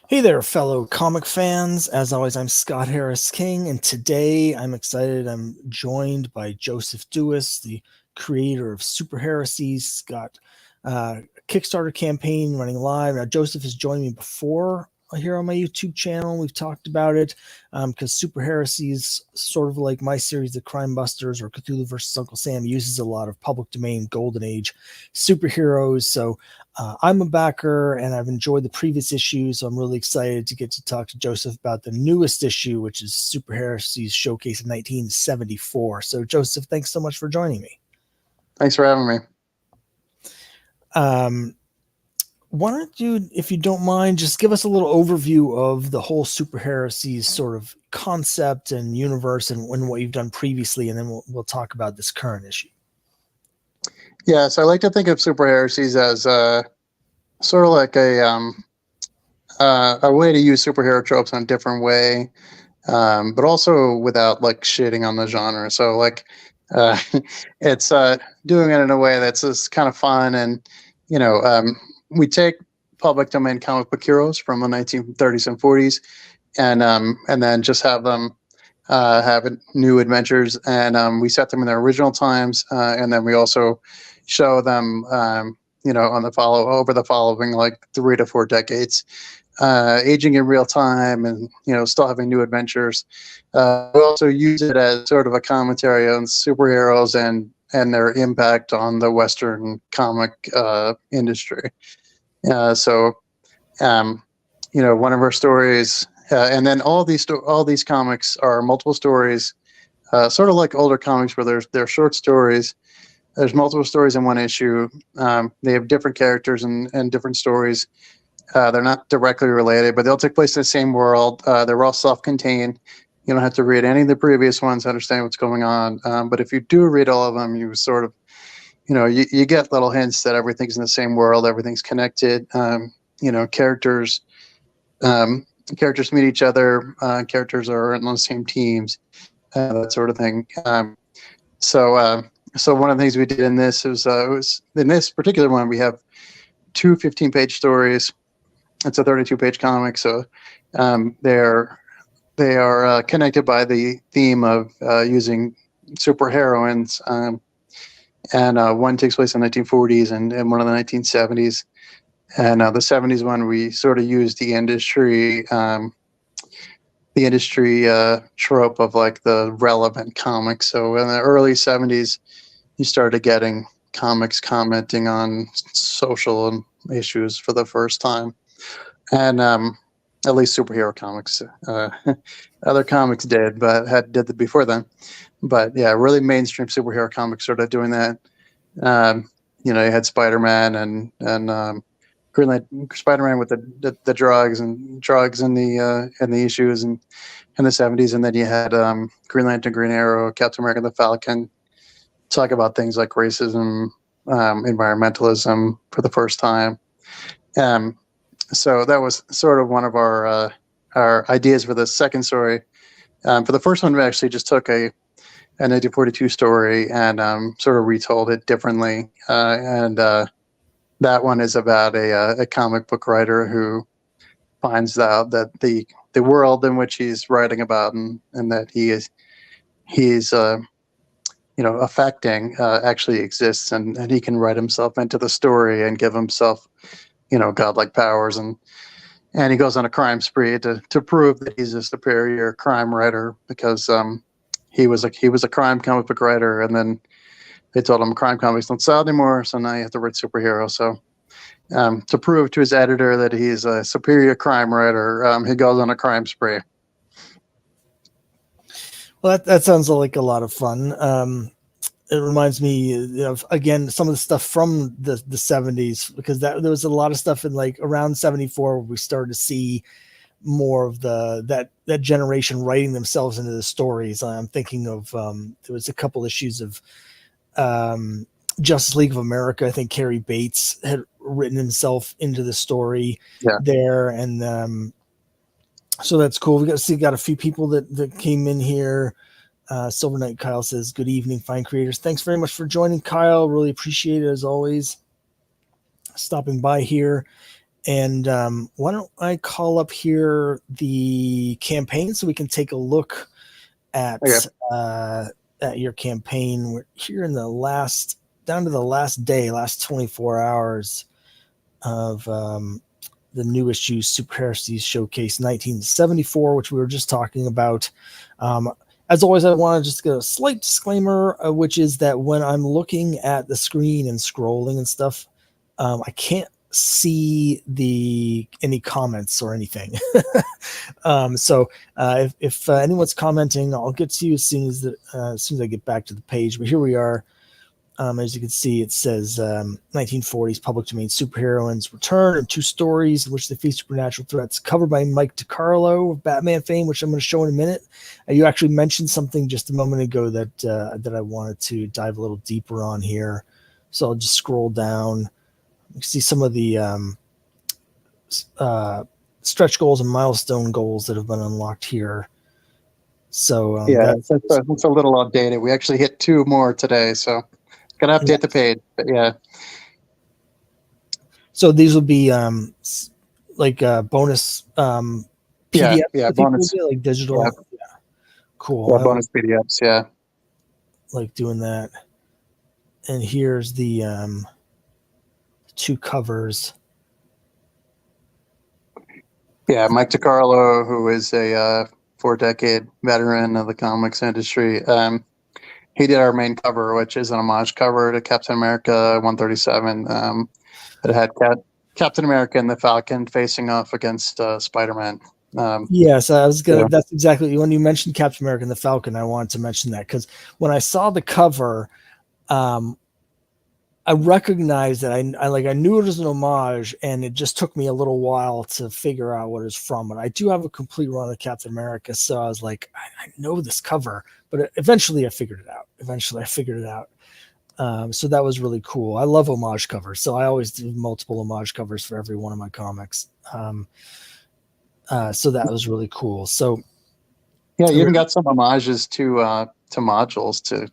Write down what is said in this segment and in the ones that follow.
Hey there, fellow comic fans. As always, I'm Scott Harris King, and today I'm excited. I'm joined by Joseph Duis, the creator of Superheresies. He's got a Kickstarter campaign running live. Now, Joseph has joined me before here on my YouTube channel. We've talked about it because Super Heresies, sort of like my series, The Crime Busters or Cthulhu versus Uncle Sam, uses a lot of public domain Golden Age superheroes. So I'm a backer and I've enjoyed the previous issues. So I'm really excited to get to talk to Joseph about the newest issue, which is Superheresies Showcase of 1974. So, Joseph, thanks so much for joining me. Thanks for having me. Why don't you, if you don't mind, just give us a little overview of the whole Superheresies sort of concept and universe and what you've done previously, and then we'll talk about this current issue. Yeah, so I like to think of Superheresies as sort of like a way to use superhero tropes in a different way, but also without like shitting on the genre. So like it's doing it in a way that's just kind of fun, and we take public domain comic book heroes from the 1930s and 40s, and then just have them have new adventures, and we set them in their original times, and then we also show them on the over the following like 3 to 4 decades, aging in real time, and still having new adventures. We also use it as sort of a commentary on superheroes and their impact on the Western comic industry. One of our stories, and then all these comics are multiple stories, sort of like older comics where they're short stories. There's multiple stories in one issue. They have different characters and different stories. They're not directly related, but they'll take place in the same world. They're all self-contained. You don't have to read any of the previous ones to understand what's going on. But if you do read all of them, you sort of, you get little hints that everything's in the same world, everything's connected. Characters meet each other. Characters are on the same teams, that sort of thing. So one of the things we did in this was in this particular one, we have two 15-page stories. It's a 32-page comic, so they are connected by the theme of using superheroines. And one takes place in the 1940s and one in the 1970s. And the 70s one, we sort of used the industry trope of like the relevant comics. So in the early 70s, you started getting comics commenting on social issues for the first time. And at least superhero comics. Other comics did, but did it before then. But yeah, really mainstream superhero comics started doing that. You had Spider-Man and Spider-Man with the drugs in the issues in the 70s, and then you had Green Lantern, Green Arrow, Captain America, the Falcon talk about things like racism, environmentalism for the first time. So that was sort of one of our ideas for the second story. For the first one, we actually just took a 1942 story and sort of retold it differently. And that one is about a comic book writer who finds out that the world in which he's writing about and that he's affecting actually exists, and he can write himself into the story and give himself godlike powers, and he goes on a crime spree to prove that he's a superior crime writer, because he was a crime comic book writer, and then they told him crime comics don't sell anymore, so now you have to write superheroes. So to prove to his editor that he's a superior crime writer, he goes on a crime spree. Well, that sounds like a lot of fun. It reminds me of, again, some of the stuff from the 70s, because there was a lot of stuff in like around 74 where we started to see more of that generation writing themselves into the stories. I'm thinking of there was a couple issues of Justice League of America. I think Cary Bates had written himself into the story there, and so that's cool. We got a few people that came in here. Silver Knight Kyle says, good evening, fine creators. Thanks very much for joining, Kyle. Really appreciate it, as always, stopping by here. And why don't I call up here the campaign so we can take a look Okay. at your campaign. We're here in down to the last day, last 24 hours of the new issue, Superheresies Showcase 1974, which we were just talking about. As always, I want to just get a slight disclaimer, which is that when I'm looking at the screen and scrolling and stuff, I can't see any comments or anything. So if anyone's commenting, I'll get to you as soon as I get back to the page. But here we are. As you can see, it says 1940s public domain superheroines return in 2 stories in which they face supernatural threats. Covered by Mike DiCarlo of Batman fame, which I'm going to show in a minute. You actually mentioned something just a moment ago that I wanted to dive a little deeper on here. So I'll just scroll down. You can see some of the stretch goals and milestone goals that have been unlocked here. So that's a little outdated. We actually hit 2 more today, so gotta update the page. But yeah. So these will be like bonus PDFs. Yeah, bonus, like digital. Yeah. Cool. Yeah, bonus PDFs. Yeah, like doing that. And here's the 2 covers. Yeah, Mike DiCarlo, who is a 4-decade veteran of the comics industry. He did our main cover, which is an homage cover to Captain America 137. It had Captain America and the Falcon facing off against Spider-Man. Yes, I was gonna. Yeah. That's exactly when you mentioned Captain America and the Falcon. I wanted to mention that because when I saw the cover, I recognized that I knew it was an homage, and it just took me a little while to figure out what it's from. And I do have a complete run of Captain America, so I was like, I know this cover, but eventually I figured it out. So that was really cool. I love homage covers, so I always do multiple homage covers for every one of my comics. So that was really cool. So yeah, you even got some homages to modules, to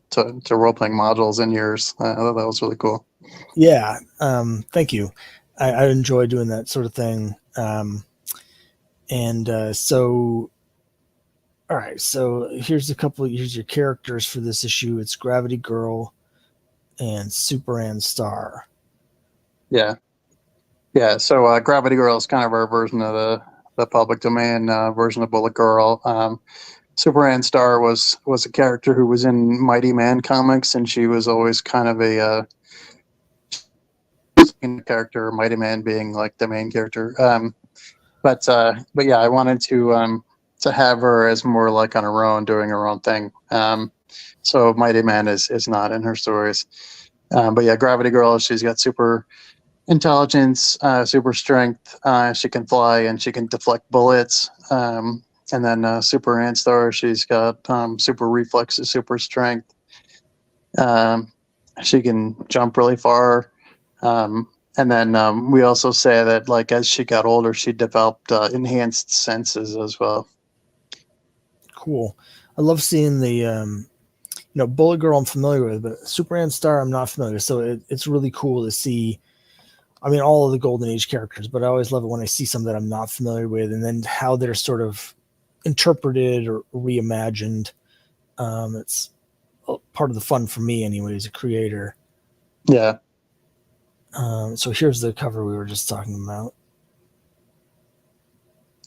role-playing modules in yours. I thought that was really cool. Yeah, thank you. I enjoy doing that sort of thing. So all right, so here's your characters for this issue. It's Gravity Girl and Superman Star. Yeah. So Gravity Girl is kind of our version of the public domain version of Bullet Girl. Superman Star was a character who was in Mighty Man comics, and she was always kind of a character, Mighty Man being like the main character. But yeah, I wanted to have her as more like on her own, doing her own thing. So Mighty Man is not in her stories. But yeah, Gravity Girl, she's got super intelligence, super strength. She can fly and she can deflect bullets. And then Superman Star, she's got super reflexes, super strength. She can jump really far. And then we also say that, like, as she got older, she developed enhanced senses as well. Cool. I love seeing the Bullet Girl I'm familiar with, but Superman Star I'm not familiar. So it's really cool to see. I mean, all of the Golden Age characters, but I always love it when I see some that I'm not familiar with, and then how they're sort of interpreted or reimagined. It's part of the fun for me anyway as a creator. Yeah. So here's the cover we were just talking about.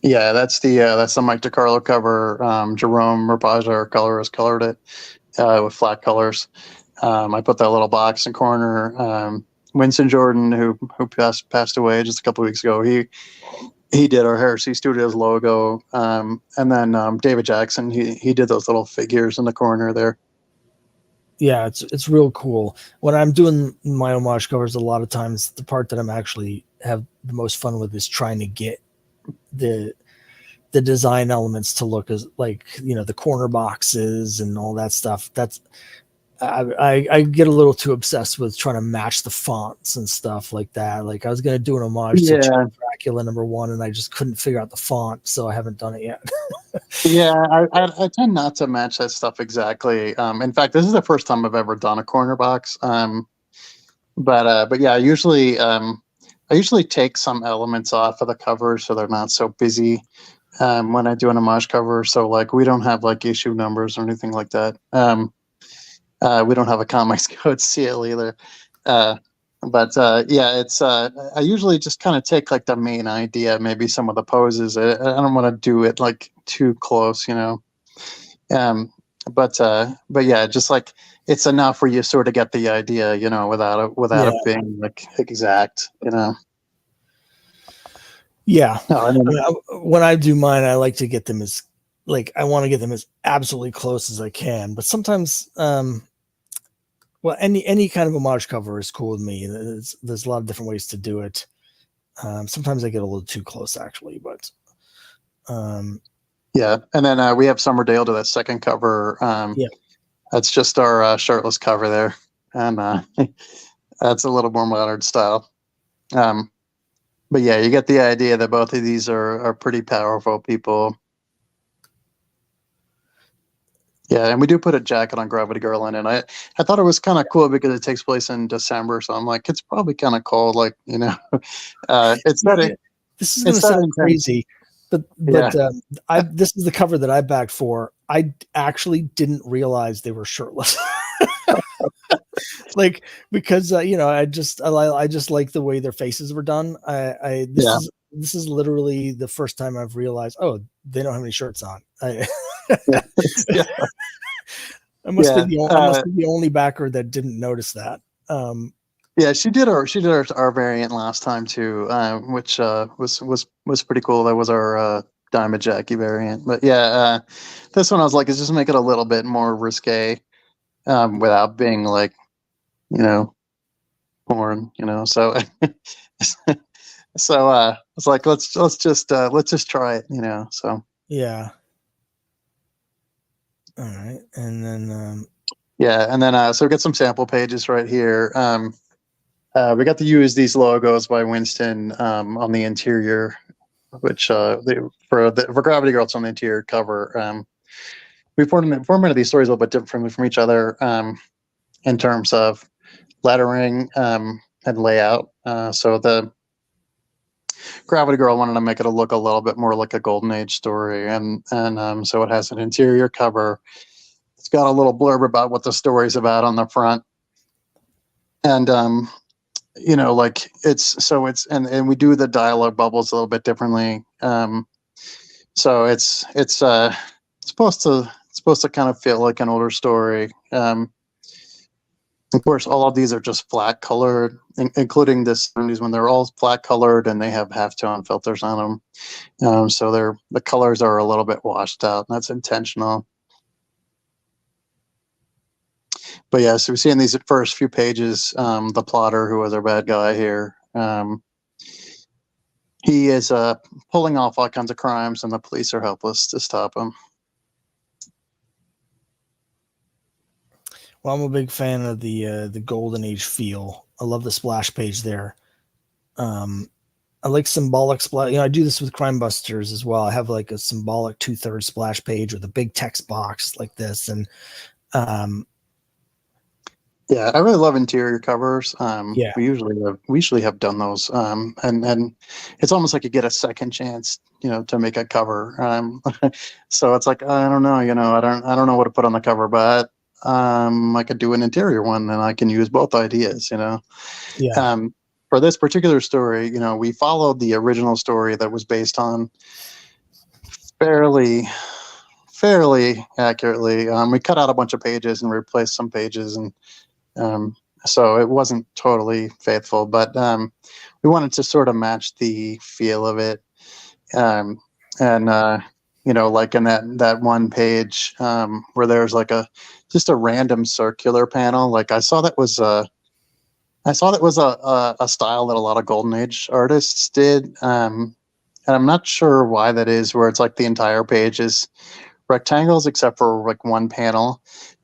Yeah, that's the Mike DiCarlo cover. Jerome Rapaja, our colorist, colored it with flat colors. I put that little box in corner. Winston Jordan, who passed away just a couple of weeks ago, he did our Heresy Studios logo. And then David Jackson, he did those little figures in the corner there. Yeah, it's real cool. When I'm doing my homage covers, a lot of times the part that I'm actually have the most fun with is trying to get the design elements to look as like, the corner boxes and all that stuff. That's I get a little too obsessed with trying to match the fonts and stuff like that. Like I was going to do an homage to Dracula #1 and I just couldn't figure out the font, so I haven't done it yet. Yeah, I tend not to match that stuff exactly. In fact, this is the first time I've ever done a corner box. But yeah, usually I usually take some elements off of the cover so they're not so busy when I do an homage cover. So like we don't have like issue numbers or anything like that. We don't have a comics code seal either. Yeah, it's I usually just kind of take like the main idea, maybe some of the poses. I don't want to do it like too close, you know. But yeah, just like it's enough where you sort of get the idea, you know, without it being like exact, you know. Yeah. No, I mean, When I do mine, I like to get them as I want to get them as absolutely close as I can. But sometimes, well, any kind of homage cover is cool with me. There's a lot of different ways to do it. Sometimes I get a little too close, actually, but yeah. And then we have Summerdale to that second cover. Yeah. That's just our shirtless cover there, and that's a little more modern style. But yeah, you get the idea that both of these are pretty powerful people. Yeah, and we do put a jacket on Gravity Girl in it. I thought it was kind of cool because it takes place in December, so I'm like, it's probably kind of cold, like, you know. It's not. This is going to sound crazy, but this is the cover that I backed for. I actually didn't realize they were shirtless. Like, because you know, I just like the way their faces were done. This is literally the first time I've realized, oh, they don't have any shirts on. Yeah. I must be the only backer that didn't notice that. Yeah, she did our variant last time too, which was pretty cool. That was our Diamond Jackie variant. But yeah, this one I was like, let's just make it a little bit more risque, without being like, you know, porn, you know. So it's like let's just try it, you know. So yeah. All right, and then so we got some sample pages right here. We got to use these logos by Winston on the interior, which for Gravity Girl, it's on the interior cover. We formatted these stories a little bit differently from each other in terms of lettering and layout. So the Gravity Girl wanted to make it look a little bit more like a Golden Age story, and so it has an interior cover. It's got a little blurb about what the story's about on the front, and you know, like and we do the dialogue bubbles a little bit differently. So it's supposed to kind of feel like an older story. Of course, all of these are just flat colored, including this when they're all flat colored and they have halftone filters on them. So the colors are a little bit washed out, and that's intentional. But yeah, so we see in these first few pages, the plotter, who is our bad guy here, he is pulling off all kinds of crimes, and the police are helpless to stop him. Well, I'm a big fan of the Golden Age feel. I love the splash page there. I like symbolic splash. You know, I do this with Crime Busters as well. I have like a symbolic 2/3 splash page with a big text box like this, and yeah, I really love interior covers. Yeah. We usually have done those, and it's almost like you get a second chance, you know, to make a cover. So it's like, I don't know, you know, I don't know what to put on the cover, but I could do an interior one, and I can use both ideas, you know. Yeah. For this particular story, you know, we followed the original story that was based on fairly accurately. We cut out a bunch of pages and replaced some pages, and so it wasn't totally faithful, but we wanted to sort of match the feel of it. And you know, like in that one page where there's like just a random circular panel. Like I saw that was a style that a lot of Golden Age artists did, and I'm not sure why that is. Where it's like the entire page is rectangles except for like one panel.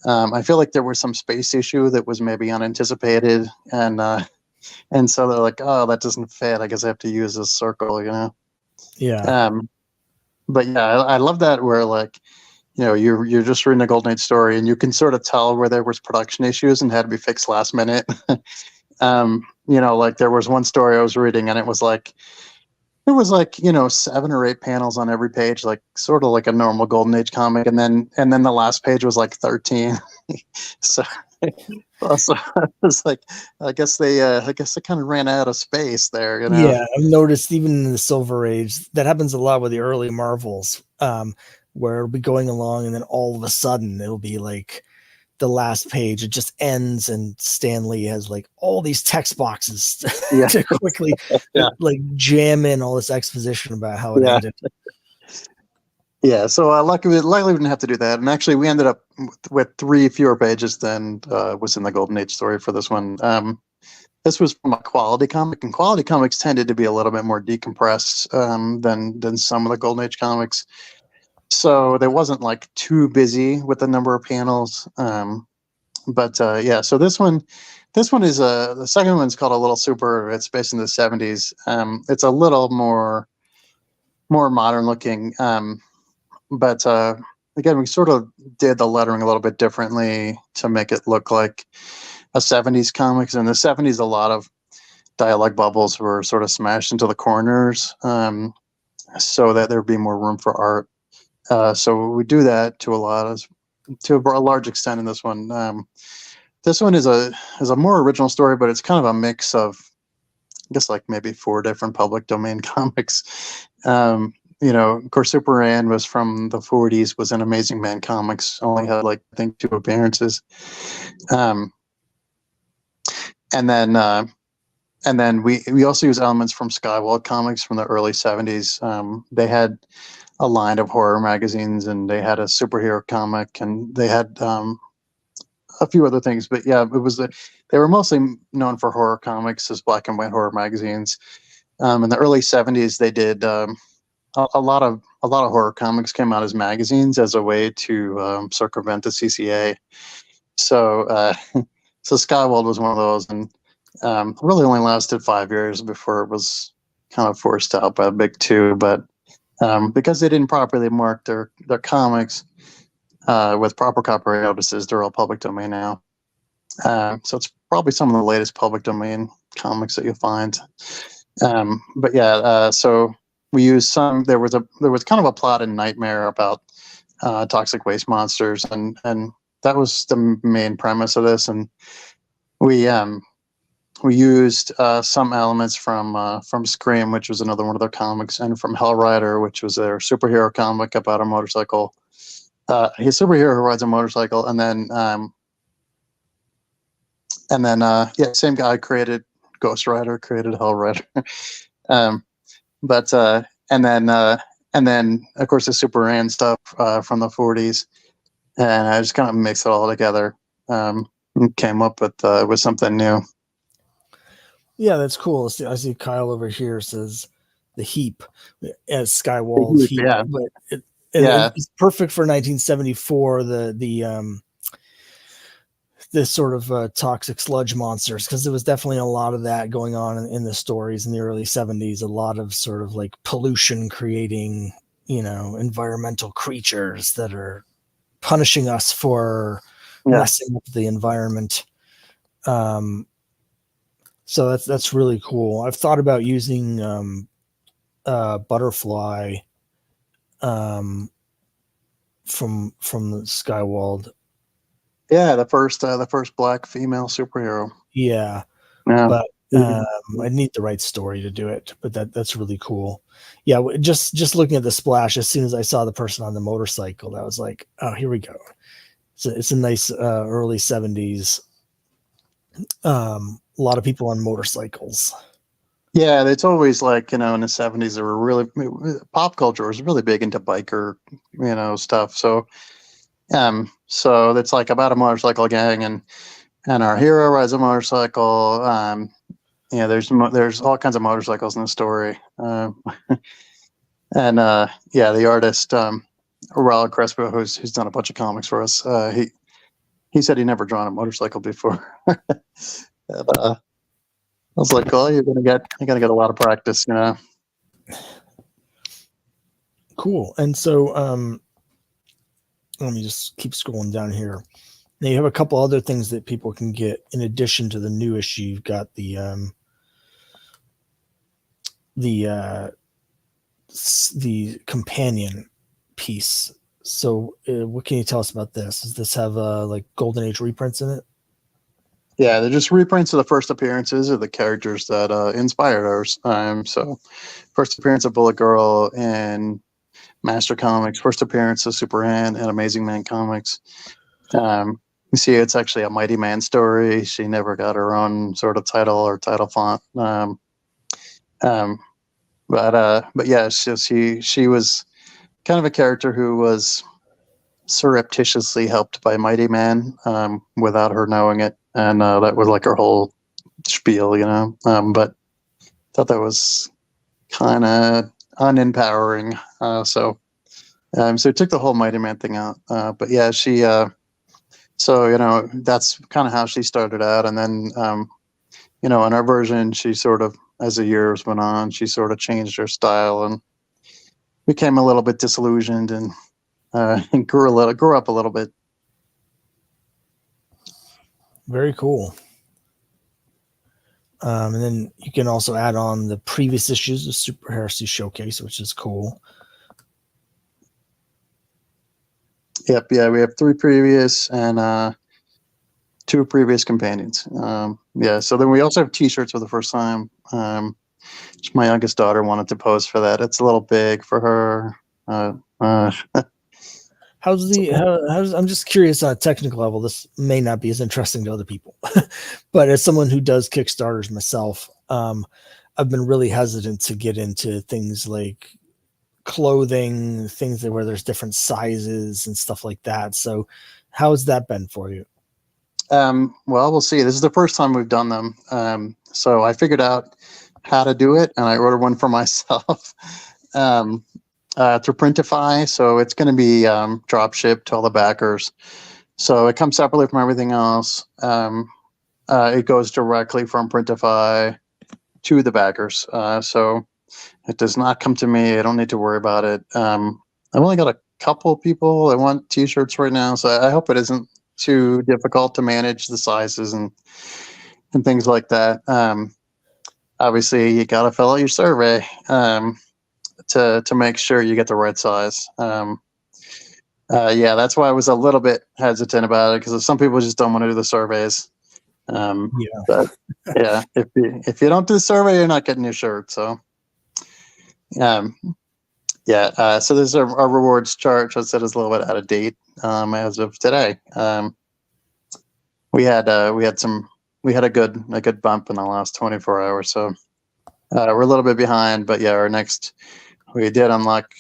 I feel like there was some space issue that was maybe unanticipated, and so they're like, oh, that doesn't fit. I guess I have to use this circle, you know. Yeah. But yeah, I love that where like, you know, you're just reading a Golden Age story and you can sort of tell where there was production issues and had to be fixed last minute. Like there was one story I was reading, and it was like 7 or 8 panels on every page, like sort of like a normal Golden Age comic, and then the last page was like 13. So also, it's like I guess they kind of ran out of space there, Yeah, I've noticed even in the Silver Age that happens a lot with the early Marvels, where it'll be going along and then all of a sudden it'll be like the last page, it just ends and Stan Lee has like all these text boxes Yeah. to quickly Yeah. like jam in all this exposition about how it Yeah. ended. Yeah, so luckily we didn't have to do that, and actually we ended up with 3 fewer pages than was in the Golden Age story for this one. This was from a quality comic, and quality comics tended to be a little bit more decompressed than some of the Golden Age comics. So they wasn't like too busy with the number of panels. But yeah, so this one is the second one's called A Little Super. It's based in the 70s. It's a little more modern looking. But again, we sort of did the lettering a little bit differently to make it look like a 70s comics. In the 70s, a lot of dialogue bubbles were sort of smashed into the corners, so that there'd be more room for art. So we do that to a large extent in this one. This one is a more original story, but it's kind of a mix of, I guess, like maybe 4 different public domain comics. Of course, Superman was from the 40s, was in Amazing Man comics, only had like I think 2 appearances. And then we also use elements from Skywald comics from the early 70s. They had a line of horror magazines, and they had a superhero comic, and they had a few other things. But yeah, they were mostly known for horror comics as black and white horror magazines. In the early 70s, they did a lot of horror comics came out as magazines as a way to circumvent the CCA. So so Skywald was one of those, and really only lasted 5 years before it was kind of forced out by the big 2. But because they didn't properly mark their comics with proper copyright notices, they're all public domain now. So it's probably some of the latest public domain comics that you'll find. But yeah, so we used some. There was kind of a plot in Nightmare about toxic waste monsters, and that was the main premise of this. And we used some elements from Scream, which was another one of their comics, and from Hellrider, which was their superhero comic about a motorcycle. He's a superhero who rides a motorcycle, and then yeah, same guy created Ghost Rider, created Hellrider. And then of course the Superman stuff from the 40s, and I just kind of mixed it all together, and came up with something new. Yeah, that's cool. I see Kyle over here says the heap as Skywald's heap, Yeah. but Yeah. it's perfect for 1974. This sort of toxic sludge monsters, because there was definitely a lot of that going on in the stories in the early 70s. A lot of sort of like pollution creating, environmental creatures that are punishing us for messing with the environment. So that's really cool. I've thought about using Butterfly from the Skywald. Yeah, the first black female superhero. Yeah. But I need the right story to do it. But that's really cool. Yeah, just looking at the splash, as soon as I saw the person on the motorcycle, I was like, oh, here we go. So it's a nice early 70s. A lot of people on motorcycles. Yeah, it's always like, in the 70s, there were really, pop culture was really big into biker, stuff. So, so it's like about a motorcycle gang, and our hero rides a motorcycle. There's all kinds of motorcycles in the story. And yeah, the artist, Raul Crespo, who's done a bunch of comics for us, he said he never drawn a motorcycle before. And, I was like, "Well, you're gonna get a lot of practice, Cool. And so, let me just keep scrolling down here. Now you have a couple other things that people can get in addition to the new issue. You've got the the companion piece. So, what can you tell us about this? Does this have like Golden Age reprints in it? Yeah, they're just reprints of the first appearances of the characters that inspired ours. So first appearance of Bullet Girl in Master Comics, first appearance of Superman and Amazing Man Comics. You see, it's actually a Mighty Man story. She never got her own sort of title or title font. But yeah, she was kind of a character who was surreptitiously helped by Mighty Man without her knowing it, and that was like her whole spiel, you know. But thought that was kind of unempowering. So it took the whole Mighty Man thing out. But yeah, she. So you know, that's kind of how she started out, and then you know, in our version, she sort of, as the years went on, she sort of changed her style and became a little bit disillusioned and grew up a little bit. Very cool. And then you can also add on the previous issues of Superheresies Showcase, which is cool. Yep, yeah, we have 3 previous and 2 previous companions. Yeah, so then we also have T-shirts for the first time. My youngest daughter wanted to pose for that. It's a little big for her. I'm just curious on a technical level. This may not be as interesting to other people, but as someone who does Kickstarters myself, I've been really hesitant to get into things like clothing, things where there's different sizes and stuff like that. So how has that been for you? Well, we'll see. This is the first time we've done them. So I figured out how to do it, and I ordered one for myself. Through Printify, so it's going to be drop shipped to all the backers. So it comes separately from everything else. It goes directly from Printify to the backers. So it does not come to me. I don't need to worry about it. I've only got a couple people that want T-shirts right now, so I hope it isn't too difficult to manage the sizes and things like that. Obviously, you got to fill out your survey. To make sure you get the right size. Yeah, that's why I was a little bit hesitant about it, because some people just don't want to do the surveys. But yeah, if you don't do the survey, you're not getting your shirt. So yeah, so this is our rewards chart. As I said, is a little bit out of date as of today. We had a good bump in the last 24 hours. So we're a little bit behind, but yeah, we did unlock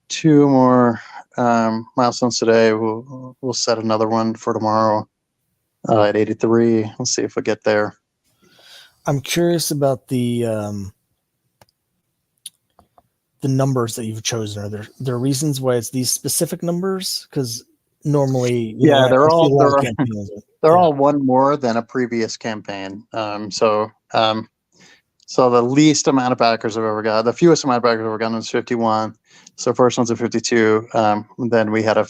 2 more milestones today. We'll set another one for tomorrow at 83. We'll see if we get there. I'm curious about the numbers that you've chosen. Are there reasons why it's these specific numbers? Because normally, they're all one more than a previous campaign. So the least amount of backers I've ever got, the fewest amount of backers I've ever gotten was 51. So first one's a 52. Then we had a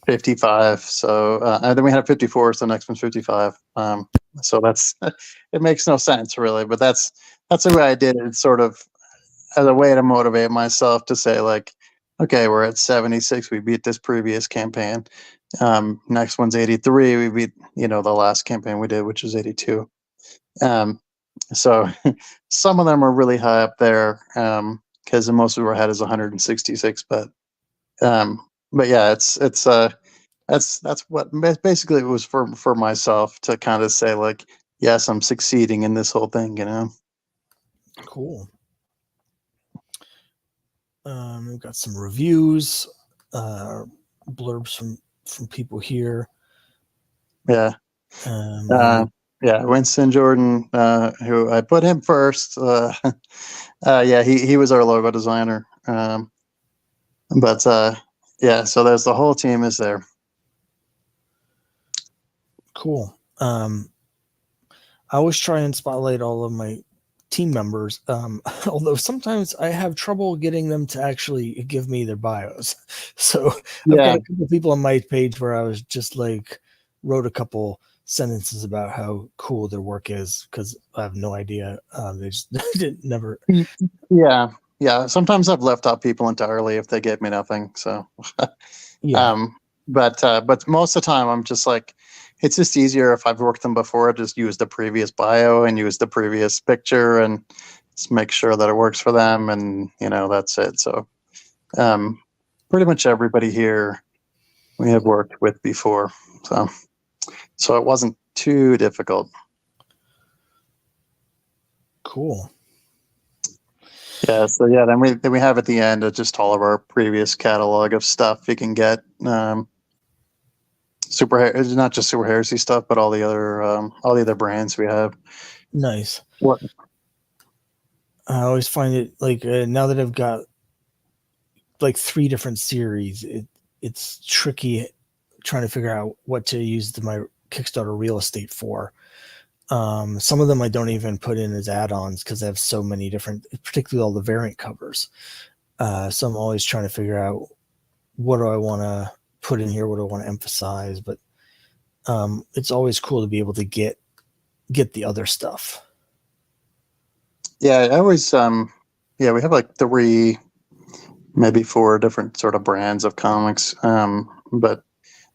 55. So and then we had a 54. So the next one's 55. So that's it makes no sense really, but that's the way I did it. It's sort of as a way to motivate myself to say like, okay, we're at 76. We beat this previous campaign. Next one's 83. We beat the last campaign we did, which was 82. So some of them are really high up there because the most we were had is 166. But yeah, that's what basically it was for myself to kind of say like, yes, I'm succeeding in this whole thing. Cool. We've got some reviews, blurbs from people here. Yeah. Yeah, Winston Jordan, who I put him first. Yeah, he was our logo designer. But yeah, so there's the whole team is there. Cool. I always try and spotlight all of my team members, although sometimes I have trouble getting them to actually give me their bios. So I've got a couple of people on my page where I was just like, wrote a couple sentences about how cool their work is because I have no idea. They just didn't never. Yeah, yeah. Sometimes I've left out people entirely if they gave me nothing. So, Yeah, um, but most of the time I'm just like, it's just easier if I've worked them before. Just use the previous bio and use the previous picture and just make sure that it works for them, and that's it. So, pretty much everybody here we have worked with before, so it wasn't too difficult. cool. Yeah, so yeah, then we have at the end just all of our previous catalog of stuff you can get. It's not just Super Heresy stuff, but all the other brands we have. Nice. What? I always find it like now that I've got like 3 different series, it's tricky trying to figure out what to use my Kickstarter real estate for. Some of them I don't even put in as add-ons because I have so many different, particularly all the variant covers. So I'm always trying to figure out what do I want to put in here, what do I want to emphasize. But it's always cool to be able to get the other stuff. Yeah, I always yeah, we have like 3, maybe 4 different sort of brands of comics. But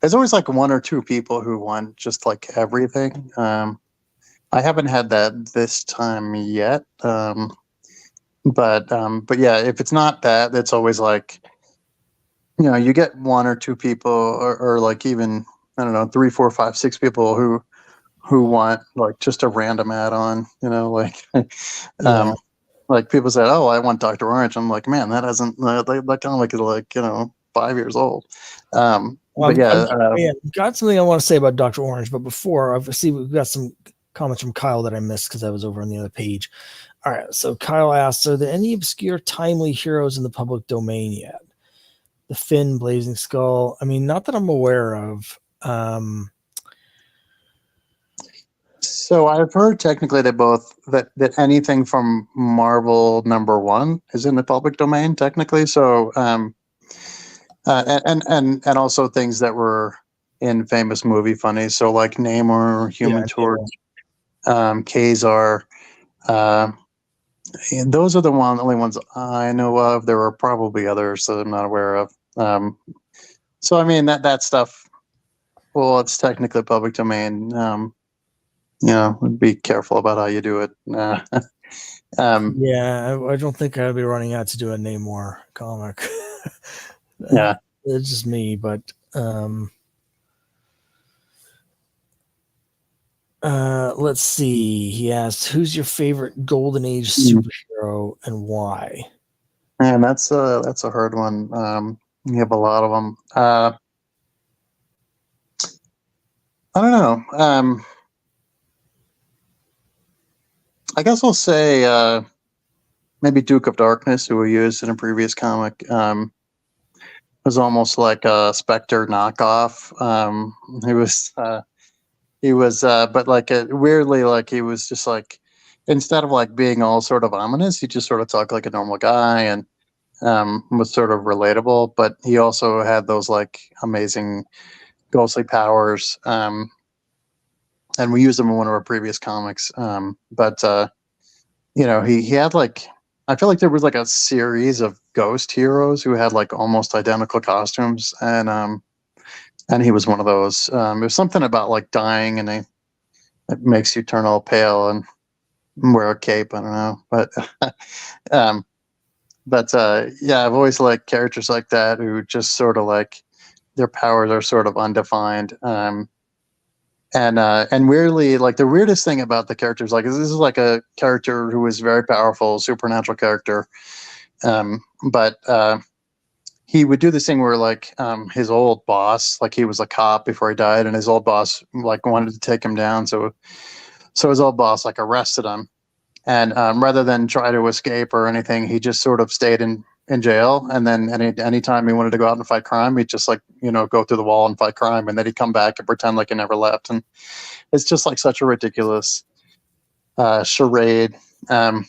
there's always like 1 or 2 people who want just like everything. I haven't had that this time yet. But yeah, if it's not that, it's always like, you get 1 or 2 people, or like even, I don't know, 3, 4, 5, 6 people who want like just a random add-on, like Yeah. like people said, "Oh, I want Dr. Orange." I'm like, man, that hasn't that kind of like is like 5 years old. Well, But yeah, I've got something I want to say about Dr. Orange, but before, obviously, we've got some comments from Kyle that I missed because I was over on the other page. All right, so Kyle asks, are there any obscure, timely heroes in the public domain yet? The Finn, Blazing Skull. I mean, not that I'm aware of. so I've heard technically that anything from Marvel #1 is in the public domain technically. So and also things that were in famous movie funnies. So like Namor, Yeah, Human Torch, Kazar. And those are the only ones I know of. There are probably others that I'm not aware of. So I mean that stuff. Well, it's technically public domain. Be careful about how you do it. yeah. I don't think I'd be running out to do a Namor comic. Yeah. It's just me, but let's see. He asked, "Who's your favorite Golden Age superhero and why?" Man, that's a hard one. You have a lot of them. I don't know. I guess I'll say maybe Duke of Darkness, who we used in a previous comic. Was almost like a Spectre knockoff. But like weirdly, like he was just like, instead of like being all sort of ominous, he just sort of talked like a normal guy and was sort of relatable. But he also had those like amazing ghostly powers. And we used them in one of our previous comics. But he had like, I feel like there was like a series of ghost heroes who had like almost identical costumes, and he was one of those. There's something about like dying, and it makes you turn all pale and wear a cape. I don't know, um, but yeah, I've always liked characters like that who just sort of like their powers are sort of undefined. And weirdly, like the weirdest thing about the characters, like this is like a character who is very powerful, supernatural character. But he would do this thing where like his old boss, like he was a cop before he died, and his old boss like wanted to take him down. So his old boss like arrested him, and rather than try to escape or anything, he just sort of stayed in jail. And then anytime he wanted to go out and fight crime, he'd just like go through the wall and fight crime, and then he'd come back and pretend like he never left. And it's just like such a ridiculous charade to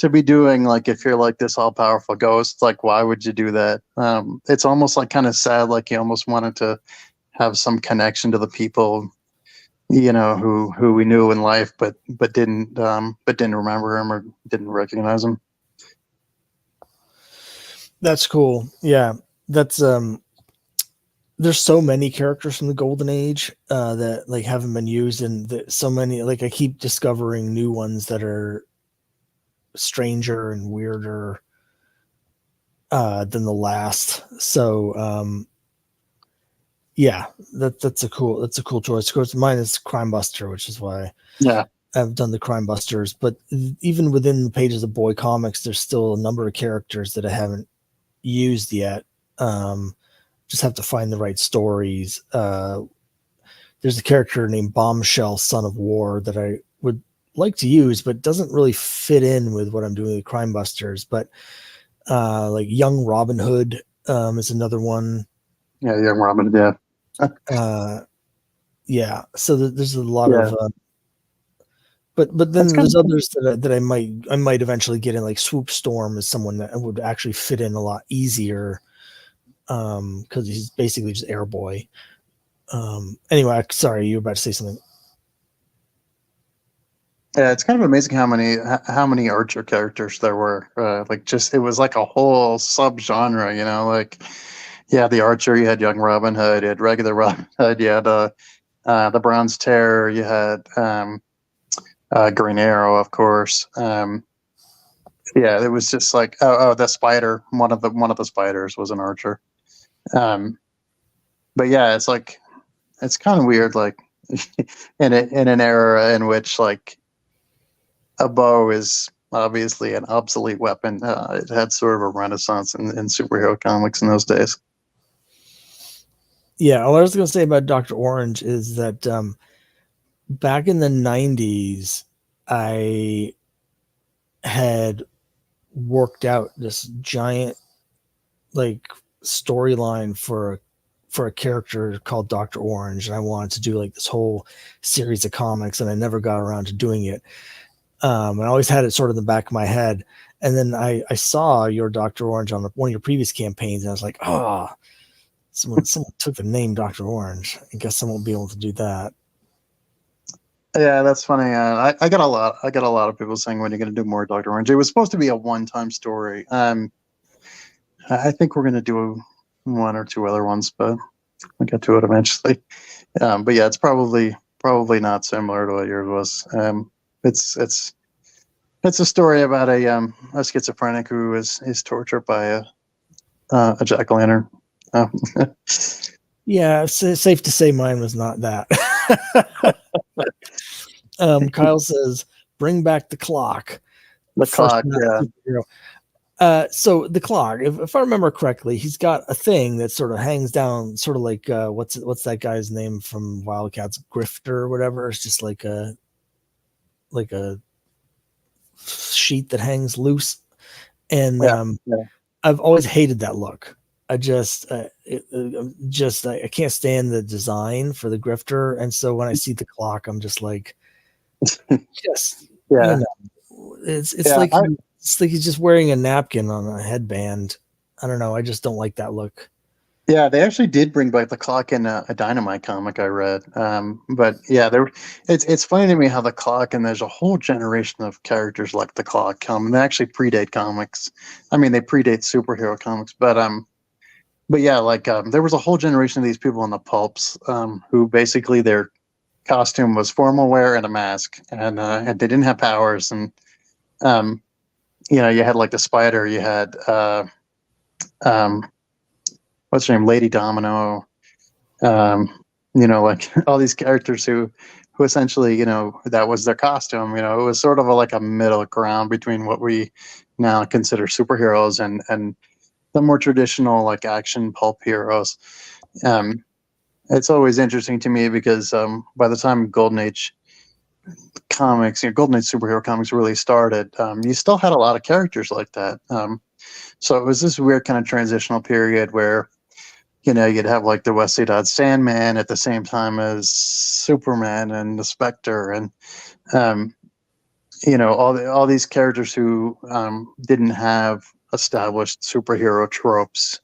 be doing. Like if you're like this all powerful ghost, like why would you do that? It's almost like kind of sad. Like he almost wanted to have some connection to the people, who we knew in life, but didn't remember him or didn't recognize him. That's cool. Yeah, that's there's so many characters from the Golden Age that like haven't been used, and so many, like I keep discovering new ones that are stranger and weirder than the last. So yeah, that's a cool choice. Of course, mine is Crime Buster, which is why I've done the Crime Busters. But even within the pages of Boy Comics, there's still a number of characters that I haven't used yet. Just have to find the right stories. There's a character named Bombshell, Son of War, that I would like to use, but doesn't really fit in with what I'm doing with Crime Busters. But like Young Robin Hood is another one. Yeah, Young Robin. Yeah. Yeah. So there's a lot of. But then there's others that I might eventually get in, like Swoop Storm is someone that would actually fit in a lot easier because he's basically just Air Boy. Anyway, sorry, you were about to say something. Yeah, it's kind of amazing how many Archer characters there were. It was like a whole subgenre, like you had the Archer, you had Young Robin Hood, you had regular Robin Hood, you had the Bronze Terror, you had Green Arrow, of course. Yeah, it was just like the Spider. One of the spiders was an Archer. But yeah, it's like it's kind of weird, like in an era in which like a bow is obviously an obsolete weapon. It had sort of a renaissance in superhero comics in those days. Yeah, what I was going to say about Dr. Orange is that back in the 90s, I had worked out this giant like storyline for a character called Dr. Orange, and I wanted to do like this whole series of comics, and I never got around to doing it. I always had it sort of in the back of my head, and then I saw your Dr. Orange on one of your previous campaigns, and I was like, oh, someone took the name Dr. Orange. I guess I won't be able to do that. Yeah, that's funny. I got a lot of people saying, when you're going to do more Dr. Orange. It was supposed to be a one-time story. I think we're going to do one or two other ones, but we'll get to it eventually. But yeah, it's probably not similar to what yours was. It's a story about a schizophrenic who is tortured by a jack-o'-lantern. Yeah, it's safe to say mine was not that. Kyle says, "Bring back the clock." The clock, yeah. So the clock, if I remember correctly, he's got a thing that sort of hangs down, sort of like what's that guy's name from Wildcats, Grifter or whatever. It's just like a sheet that hangs loose, and I've always hated that look. I just I can't stand the design for the Grifter, and so when I see the clock, I'm just like, it's like he's just wearing a napkin on a headband. I don't know. I just don't like that look. Yeah, they actually did bring back the clock in a Dynamite comic I read. But yeah, it's funny to me how the clock, and there's a whole generation of characters like the clock come. They actually predate comics. I mean, they predate superhero comics, but yeah, like there was a whole generation of these people in the pulps who basically their costume was formal wear and a mask, and they didn't have powers. And you had like the Spider, you had what's her name, Lady Domino, like all these characters who essentially, that was their costume. It was sort of like a middle ground between what we now consider superheroes and the more traditional like action pulp heroes. It's always interesting to me because by the time Golden Age comics, Golden Age superhero comics really started, you still had a lot of characters like that. So it was this weird kind of transitional period where, you'd have like the Wesley Dodds Sandman at the same time as Superman and the Spectre, and all these characters who didn't have established superhero tropes.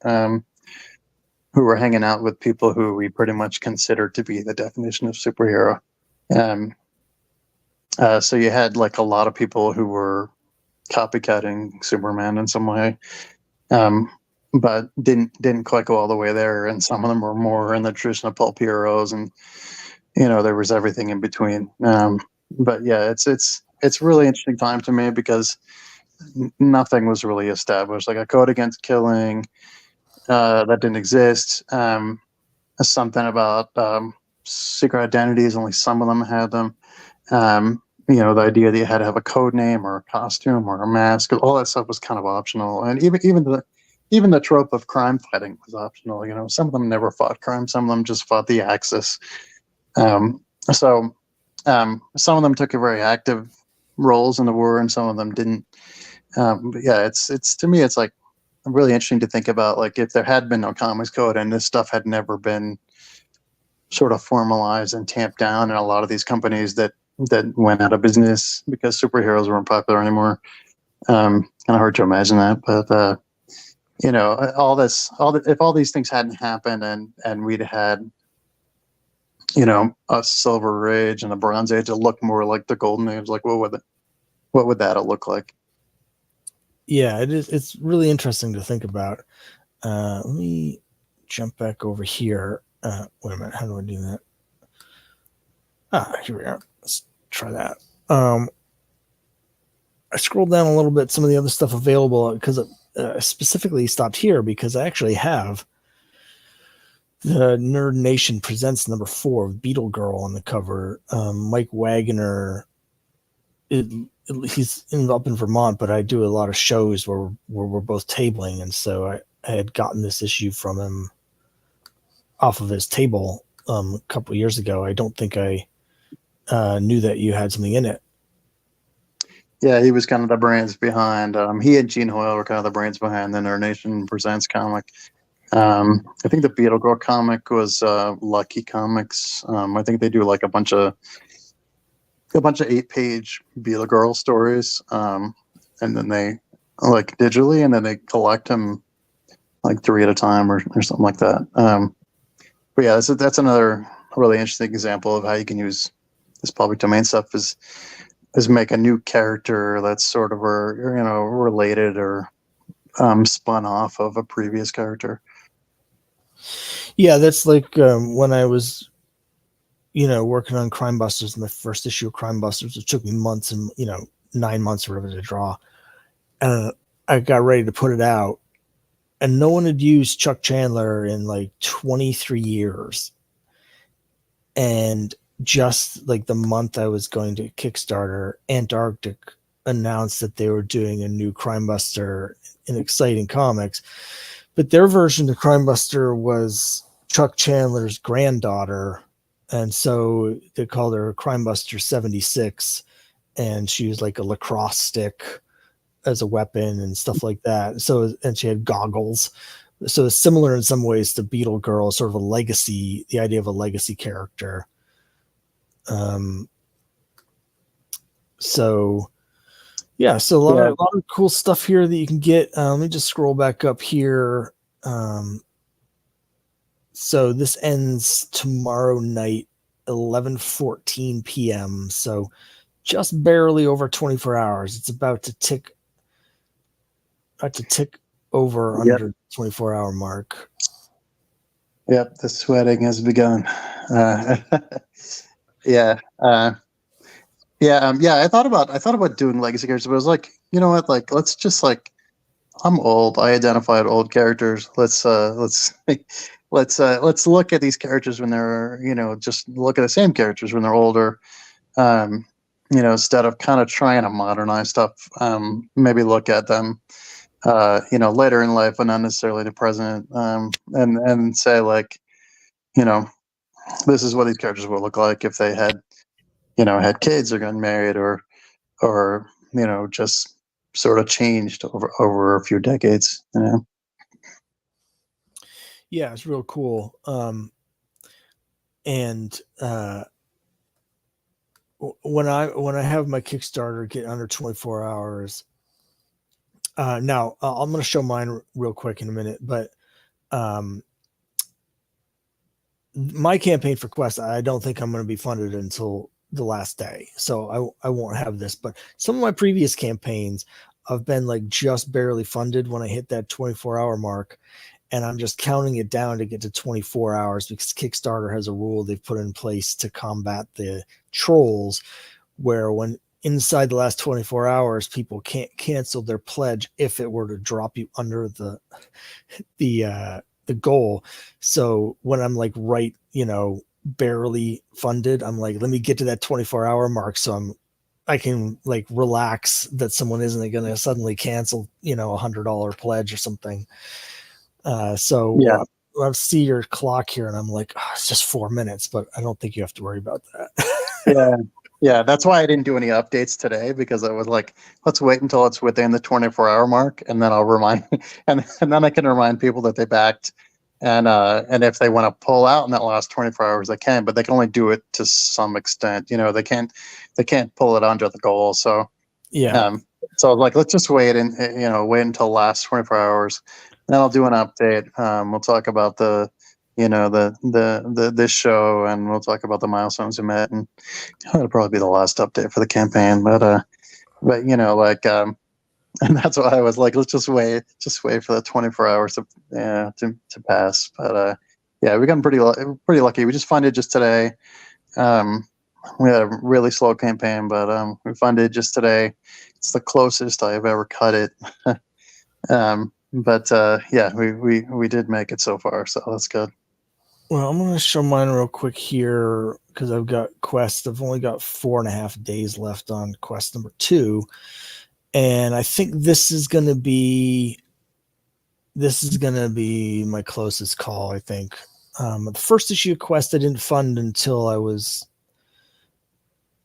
who were hanging out with people who we pretty much considered to be the definition of superhero. Um, so you had like a lot of people who were copycatting Superman in some way, um, but didn't quite go all the way there. And some of them were more in the tradition of pulp heroes, and there was everything in between. But yeah, it's really interesting time to me because nothing was really established. Like a code against killing that didn't exist. Something about secret identities. Only some of them had them. The idea that you had to have a code name or a costume or a mask, all that stuff was kind of optional. And even the trope of crime fighting was optional. Some of them never fought crime. Some of them just fought the Axis. So some of them took a very active roles in the war, and some of them didn't. But yeah, it's to me, it's like really interesting to think about, like, if there had been no comics code and this stuff had never been sort of formalized and tamped down, and a lot of these companies that went out of business because superheroes weren't popular anymore. Kind of hard to imagine that, but if all these things hadn't happened, and we'd had a Silver Age and a Bronze Age that looked more like the Golden Age, like what would that have looked like? Yeah, it is. It's really interesting to think about. Let me jump back over here. Wait a minute. How do I do that? Here we are. Let's try that. I scrolled down a little bit, some of the other stuff available, because I specifically stopped here because I actually have the Nerd Nation Presents #4 of Beetle Girl on the cover. Mike Wagner, he's up in Vermont, but I do a lot of shows where we're both tabling, and so I had gotten this issue from him off of his table a couple of years ago. I don't think I knew that you had something in it. Yeah, he was kind of the brains behind. He and Gene Hoyle were kind of the brains behind the Nerd Nation Presents comic. I think the Beetle Girl comic was Lucky Comics. I think they do like a bunch of 8-page Beetle Girl stories, and then they like digitally, and then they collect them like 3 at a time or something like that. But yeah, that's another really interesting example of how you can use this public domain stuff is make a new character that's sort of related or spun off of a previous character. Yeah, that's like when I was working on Crime Busters in the first issue of Crime Busters. It took me months and 9 months or whatever to draw, and I got ready to put it out, and no one had used Chuck Chandler in like 23 years. And just like the month I was going to Kickstarter, Antarctic announced that they were doing a new Crime Buster in Exciting Comics, but their version of Crime Buster was Chuck Chandler's granddaughter, and so they called her Crime Buster 76, and she was like a lacrosse stick as a weapon and stuff like that. So, and she had goggles. So it's similar in some ways to Beetle Girl, sort of a legacy, the idea of a legacy character. So yeah, so a lot of cool stuff here that you can get. Let me just scroll back up here. So this ends tomorrow night, 11:14 p.m. So just barely over 24 hours. It's about to tick over under the 24-hour mark. Yep, the sweating has begun. Yeah. I thought about doing legacy characters, but I was like, you know what? Like, let's just like, I'm old. I identified old characters. Let's look at these characters when they're, just look at the same characters when they're older. Instead of kind of trying to modernize stuff, maybe look at them, later in life, but not necessarily the present, and say like, this is what these characters would look like if they had kids or gotten married or just sort of changed over a few decades. Yeah, it's real cool. And when I have my Kickstarter get under 24 hours, now I'm going to show mine real quick in a minute, but my campaign for Quest, I don't think I'm going to be funded until the last day, so I won't have this. But some of my previous campaigns, I've been like just barely funded when I hit that 24-hour mark, and I'm just counting it down to get to 24 hours because Kickstarter has a rule they've put in place to combat the trolls, where when inside the last 24 hours, people can't cancel their pledge if it were to drop you under the goal. So when I'm like right, barely funded, I'm like, let me get to that 24-hour mark so I can like relax that someone isn't going to suddenly cancel, $100 pledge or something. Yeah. I see your clock here and I'm like, oh, it's just 4 minutes, but I don't think you have to worry about that. Yeah. Yeah. That's why I didn't do any updates today, because I was like, let's wait until it's within the 24-hour mark, and then I'll remind, and then I can remind people that they backed. And if they want to pull out in that last 24 hours, they can, but they can only do it to some extent. They can't pull it under the goal. So, Yeah. so I was like, let's just wait and, wait until the last 24 hours. Then I'll do an update. We'll talk about this show, and we'll talk about the milestones we met, and it'll probably be the last update for the campaign. And that's why I was like, let's just wait for the 24 hours to pass. But yeah, we got pretty lucky. We just funded just today. We had a really slow campaign, but we funded just today. It's the closest I've ever cut it. But yeah, we did make it so far, so that's good. Well, I'm going to show mine real quick here because I've got Quest. I've only got 4.5 days left on Quest number 2. And I think this is going to be my closest call, I think. The first issue of Quest I didn't fund until I was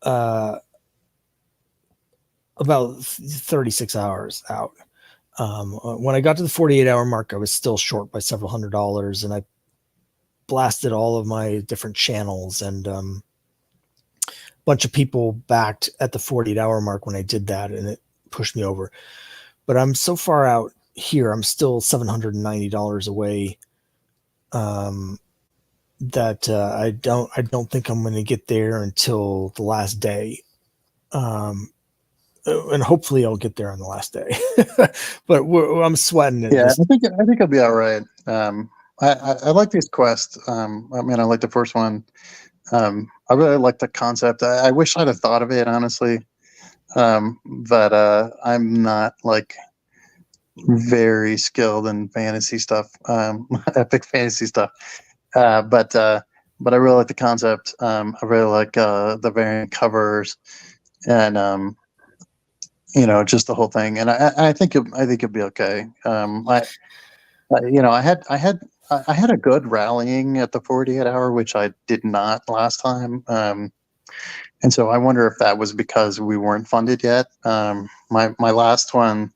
about 36 hours out. When I got to the 48-hour mark, I was still short by several $100s, and I blasted all of my different channels, and a bunch of people backed at the 48-hour mark when I did that, and it pushed me over. But I'm so far out here, I'm still $790 away, that I don't think I'm going to get there until the last day. And hopefully I'll get there on the last day. But I'm sweating it. Yeah, I think I'll be all right. I like these quests. I mean, I like the first one. I really like the concept. I wish I'd have thought of it, honestly. But I'm not like very skilled in fantasy stuff, epic fantasy stuff. But I really like the concept. I really like the variant covers, and just the whole thing. And I think it'll be okay. I had a good rallying at the 48-hour, which I did not last time. And so I wonder if that was because we weren't funded yet. My last one,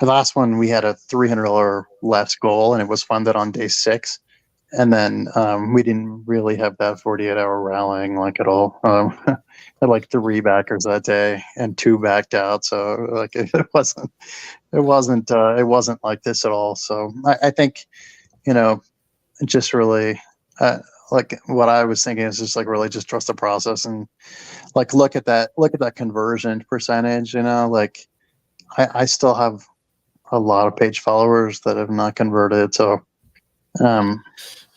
we had a $300 less goal, and it was funded on day 6. And then we didn't really have that 48-hour rallying like at all. I had like 3 backers that day, and 2 backed out. So like it wasn't like this at all. So I think, just really like what I was thinking is just like really just trust the process, and like look at that conversion percentage. Like I still have a lot of page followers that have not converted. So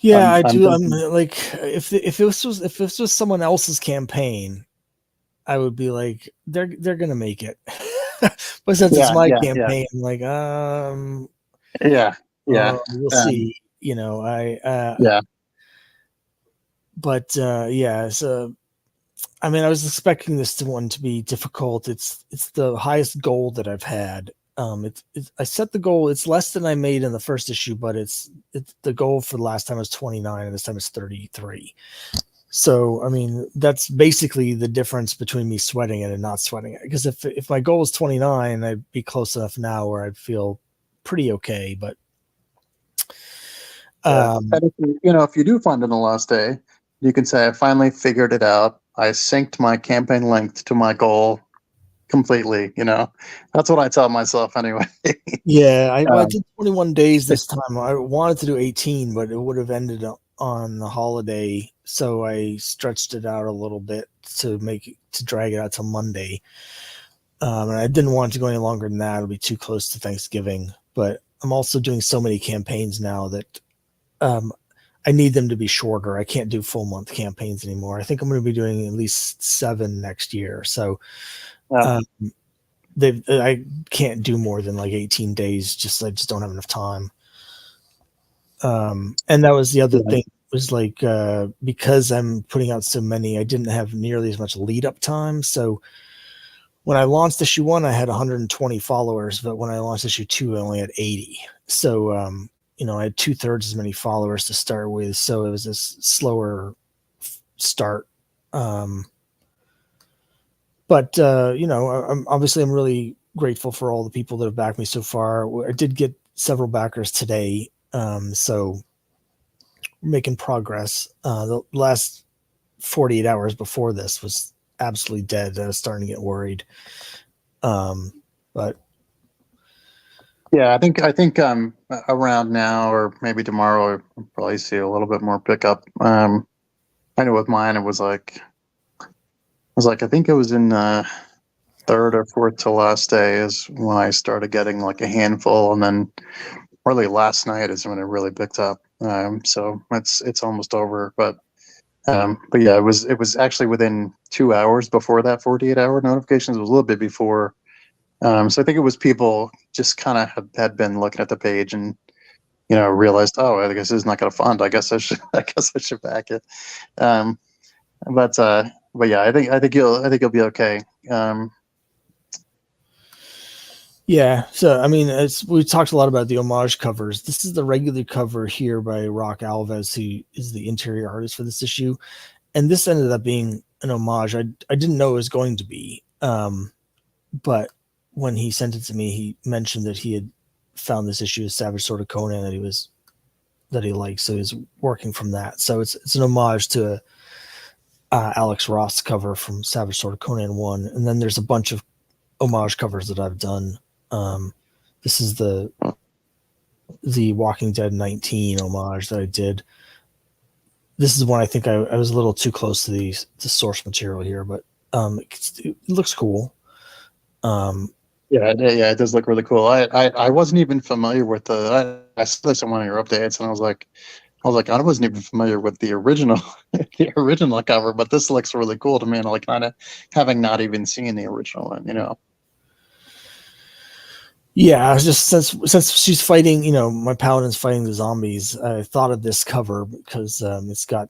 yeah, I do. I'm like, if this was someone else's campaign, I would be like, they're gonna make it. But since it's my campaign, I'm like, we'll see. But yeah, so I mean, I was expecting this one to be difficult. It's the highest goal that I've had. I set the goal. It's less than I made in the first issue, but it's the goal for the last time was 29, and this time it's 33. So, I mean, that's basically the difference between me sweating it and not sweating it. Because if my goal is 29, I'd be close enough now where I'd feel pretty okay. But if you do fund in the last day, you can say, I finally figured it out. I synced my campaign length to my goal completely. That's what I tell myself anyway. Yeah, I did 21 days this time. I wanted to do 18, but it would have ended on the holiday, so I stretched it out a little bit to drag it out till Monday. And I didn't want it to go any longer than that; it'll be too close to Thanksgiving. But I'm also doing so many campaigns now that um, I need them to be shorter. I can't do full month campaigns anymore. I think I'm going to be doing at least 7 next year. So Yeah. um, I can't do more than like 18 days. I just don't have enough time. And that was the other Yeah. thing, was like because I'm putting out so many, I didn't have nearly as much lead up time. So when I launched issue 1, I had 120 followers, but when I launched issue 2, I only had 80. So I had 2/3 as many followers to start with. So it was a slower start. But I'm really grateful for all the people that have backed me so far. I did get several backers today, so we're making progress. The last 48 hours before this was absolutely dead. I was starting to get worried. But Yeah, I think around now or maybe tomorrow I'll probably see a little bit more pickup. I know with mine I think it was in third or fourth to last day is when I started getting like a handful, and then really last night is when it really picked up. So it's almost over, but yeah, it was actually within 2 hours before that 48-hour notifications. It was a little bit before. So I think it was people just kind of had been looking at the page and realized, oh, I guess it's not going to fund. I guess I should I should back it. Um, but yeah, I think you'll be okay. yeah, so I mean, we talked a lot about the homage covers. This is the regular cover here by Rock Alves, who is the interior artist for this issue, and this ended up being an homage. I didn't know it was going to be, but when he sent it to me, he mentioned that he had found this issue of Savage Sword of Conan that he liked, so he's working from that. So it's an homage to Alex Ross cover from Savage Sword of Conan 1, and then there's a bunch of homage covers that I've done. This is the Walking Dead 19 homage that I did. This is one I think I was a little too close to the source material here, but it looks cool. Yeah, it does look really cool. I wasn't even familiar with I saw this in one of your updates, and I was like, I wasn't even familiar with the original, the original cover, but this looks really cool to me, and like kind of having not even seen the original one. Yeah, just since she's fighting, my paladin's fighting the zombies. I thought of this cover because it's got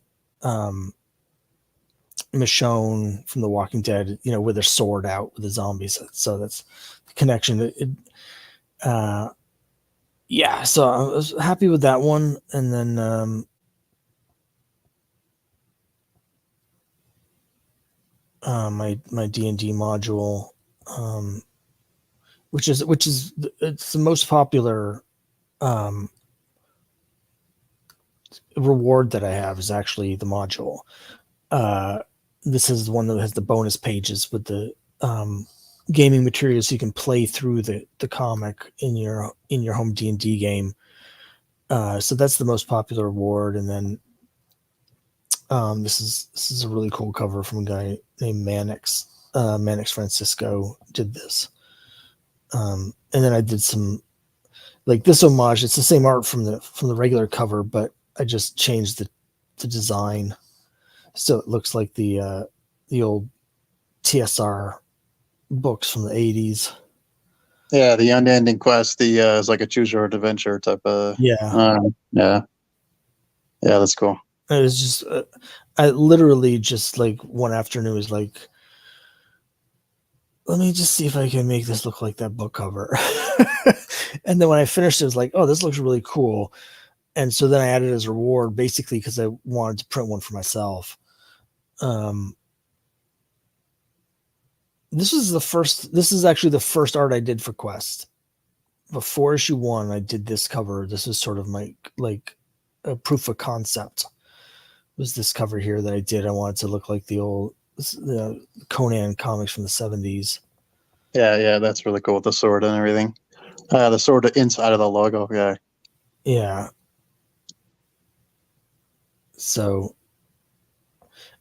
Michonne from The Walking Dead, with her sword out with the zombies. So that's the connection. Yeah, so I was happy with that one, and then my D&D module, which is it's the most popular reward that I have, is actually the module. This is the one that has the bonus pages with the gaming materials, so you can play through the comic in your home D&D game. So that's the most popular award, and then this is a really cool cover from a guy named Mannix. Mannix Francisco did this, and then I did some like this homage. It's the same art from the regular cover, but I just changed the design so it looks like the old TSR books from the 80s. Yeah, the Unending Quest, is like a choose your own adventure type of. Yeah. Yeah, that's cool. It was just I literally just like one afternoon was like, let me just see if I can make this look like that book cover. And then when I finished it was like, oh, this looks really cool. And so then I added it as a reward, basically because I wanted to print one for myself. This is actually the first art I did for Quest. Before issue 1, I did this cover. This was sort of my like a proof of concept. Was this cover here that I did? I wanted to look like the old Conan comics from the 70s. Yeah, that's really cool with the sword and everything. The sword inside of the logo. Yeah. Yeah. So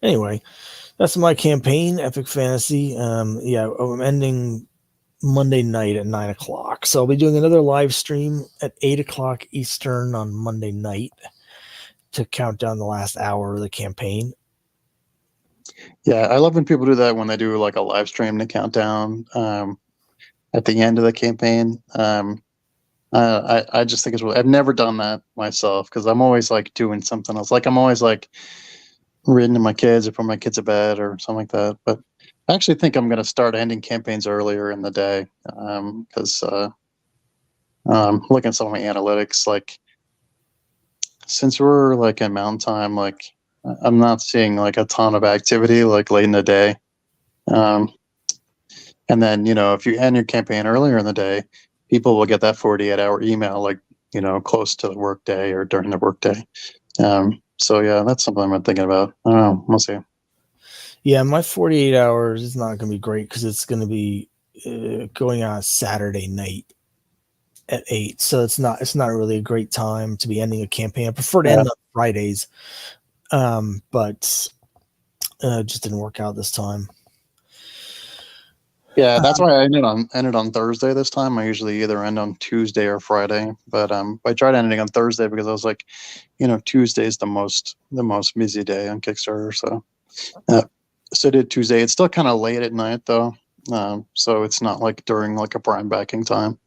anyway, that's my campaign, Epic Fantasy. I'm ending Monday night at 9 o'clock. So I'll be doing another live stream at 8 o'clock Eastern on Monday night to count down the last hour of the campaign. Yeah, I love when people do that when they do like a live stream to count down at the end of the campaign. I just think it's really, I've never done that myself because I'm always like doing something else. Like I'm always like reading to my kids or putting my kids to bed or something like that. But I actually think I'm going to start ending campaigns earlier in the day because looking at some of my analytics, like since we're like in mountain time, like I'm not seeing like a ton of activity like late in the day. And then, if you end your campaign earlier in the day, people will get that 48-hour email, like, close to the workday or during the workday. So yeah, that's something I'm thinking about. I don't know. We'll see. Yeah, my 48 hours is not going to be great because it's going to be going on Saturday night at 8. So it's not really a great time to be ending a campaign. I prefer to end on Fridays, but it just didn't work out this time. Yeah, that's why I ended on Thursday this time. I usually either end on Tuesday or Friday, but I tried ending on Thursday because I was like, Tuesday is the most busy day on Kickstarter. So I did Tuesday. It's still kind of late at night though, so it's not like during like a prime backing time.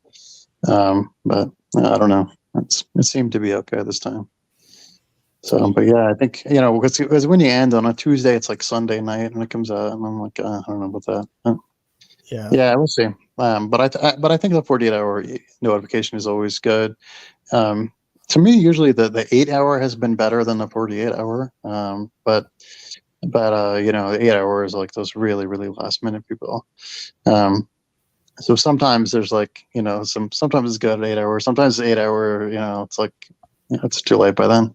But I don't know. It seemed to be okay this time. So, but yeah, I think because when you end on a Tuesday, it's like Sunday night and it comes out, and I'm like, I don't know about that. Yeah, we'll see. But I think the 48-hour notification is always good. To me, usually the 8-hour has been better than the 48-hour. But the 8-hour is like those really really last minute people. So sometimes there's like sometimes it's good at 8 hours. Sometimes 8 hour, it's like it's too late by then.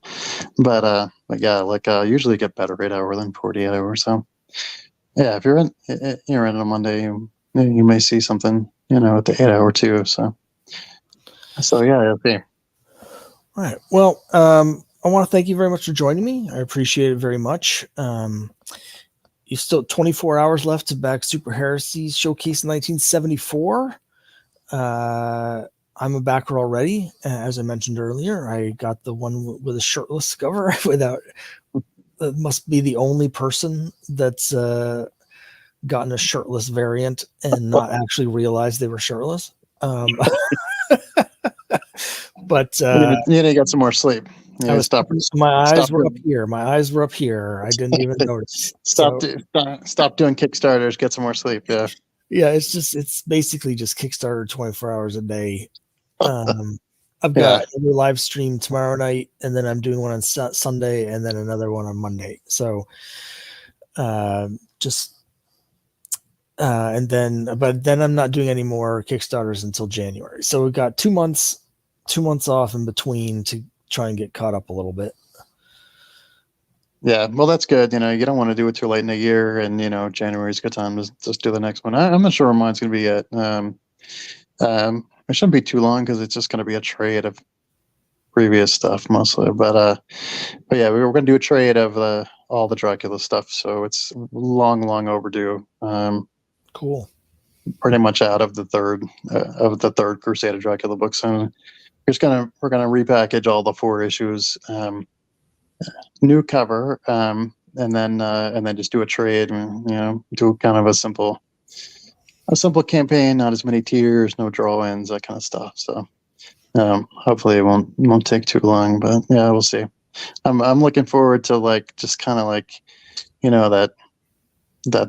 But yeah, like usually get better 8-hour than 48-hour. So yeah, if you're in on a Monday, you may see something at the 8-hour too. So yeah, okay. All right. Well, I want to thank you very much for joining me. I appreciate it very much. You still 24 hours left to back Superheresies Showcase 1974. I'm a backer already. As I mentioned earlier, I got the one with a shirtless cover without. It must be the only person that's gotten a shirtless variant and not actually realized they were shirtless. But you got some more sleep. I was my eyes were up here. My eyes were up here. I didn't even notice. Stop doing Kickstarters. Get some more sleep. Yeah. Yeah, it's basically just Kickstarter 24 hours a day. I've got a new live stream tomorrow night, and then I'm doing one on Sunday, and then another one on Monday. So, but then I'm not doing any more Kickstarters until January. So we've got 2 months off in between to try and get caught up a little bit. Yeah, well, that's good. You don't want to do it too late in the year, and January's a good time to just do the next one. I'm not sure where mine's going to be yet. It shouldn't be too long because it's just going to be a trade of previous stuff mostly. But yeah, we were going to do a trade of all the Dracula stuff, so it's long overdue. Cool. Pretty much out of the third Crusade of Dracula books, and we're gonna repackage all the 4 issues. New cover, and then just do a trade, and do kind of a simple campaign, not as many tiers, no draw-ins, that kind of stuff. So hopefully it won't take too long, but yeah, we'll see. I'm looking forward to like just kind of like that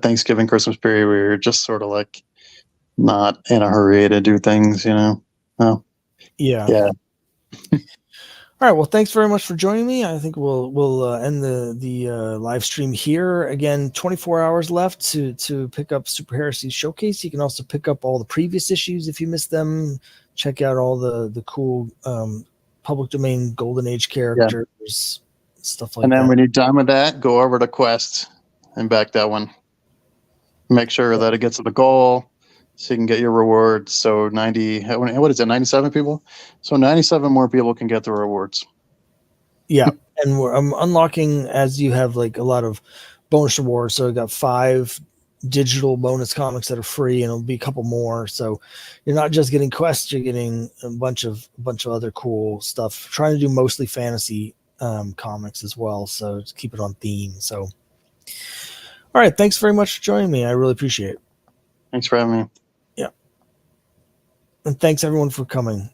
Thanksgiving Christmas period where you're just sort of like not in a hurry to do things. Yeah. All right. Well, thanks very much for joining me. I think we'll end the live stream here. Again, 24 hours left to pick up Superheresies Showcase. You can also pick up all the previous issues if you missed them. Check out all the cool public domain Golden Age characters, stuff like that. And then when you're done with that, go over to Quest and back that one. Make sure that it gets to the goal, so you can get your rewards. So 90, what is it, 97 people? So 97 more people can get the rewards. Yeah. And I'm unlocking as you have like a lot of bonus rewards. So I got 5 digital bonus comics that are free, and it'll be a couple more. So you're not just getting quests; you're getting a bunch of other cool stuff. Trying to do mostly fantasy comics as well, so to keep it on theme. So, all right, thanks very much for joining me. I really appreciate it. Thanks for having me. Yeah, and thanks everyone for coming.